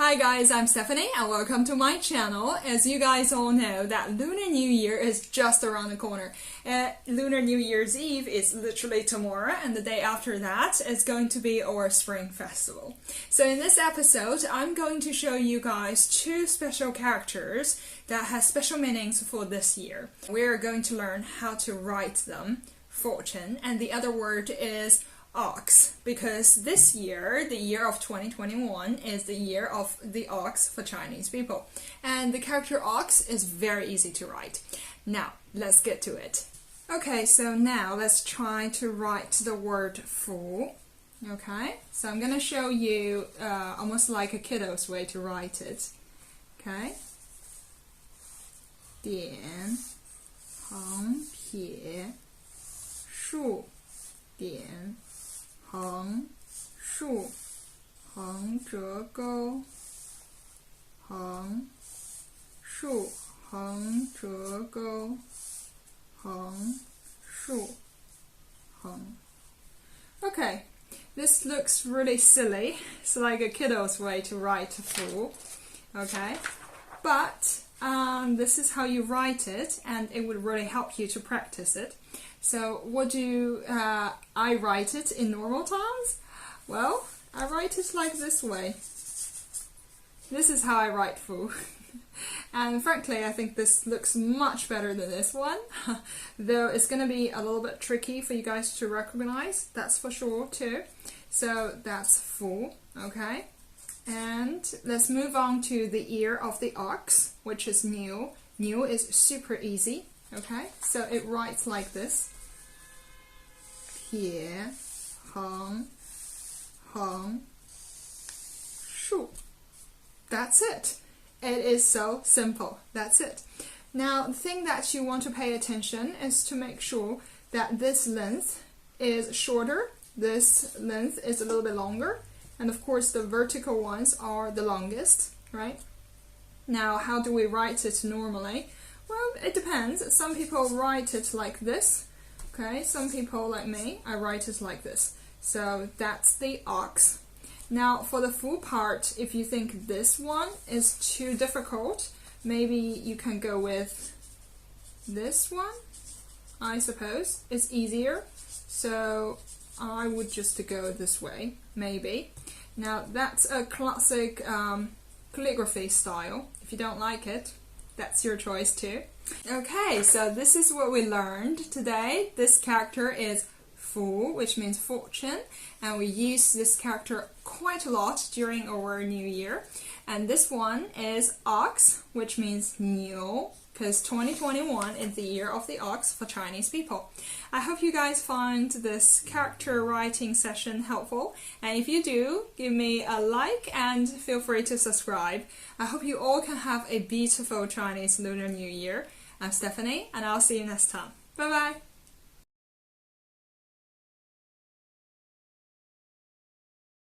Hi guys, I'm Stephanie and welcome to my channel. As you guys all know that Lunar New Year is just around the corner. Lunar New Year's Eve is literally tomorrow, and the day after that is going to be our spring festival. So in this episode I'm going to show you guys two special characters that have special meanings for this year. We're going to learn how to write them, fortune, and the other word is ox, because this year, the year of 2021, is the year of the ox for Chinese people. And the character ox is very easy to write. Now, let's get to it. Okay, so now let's try to write the word fu. Okay, so I'm going to show you almost like a kiddo's way to write it. Okay. 点横撇竖点横竖横折钩横竖横折钩横竖横. Okay, this looks really silly. It's like a kiddo's way to write a fool. Okay, but this is how you write it, and it would really help you to practice it. So what do I write it in normal times? Well, I write it like this way. This is how I write fu. And frankly, I think this looks much better than this one. Though it's going to be a little bit tricky for you guys to recognize, that's for sure too. So that's fu, okay? And let's move on to the ear of the ox, which is niu. Niu is super easy. Okay, so it writes like this. 撇横横竖. That's it. It is so simple. That's it. Now, the thing that you want to pay attention is to make sure that this length is shorter, this length is a little bit longer, and of course the vertical ones are the longest, right? Now, how do we write it normally? Well, it depends. Some people write it like this. Okay, some people like me, I write it like this. So that's the ox. Now for the full part, if you think this one is too difficult, maybe you can go with this one, I suppose. It's easier. So I would just go this way, maybe. Now that's a classic calligraphy style. If you don't like it, that's your choice too. Okay, so this is what we learned today. This character is fu, which means fortune, and we use this character quite a lot during our new year. And this one is ox, which means niu, because 2021 is the year of the ox for Chinese people. I hope you guys find this character writing session helpful, and if you do, give me a like and feel free to subscribe. I hope you all can have a beautiful Chinese Lunar New Year. I'm Stephanie, and I'll see you next time. Bye bye!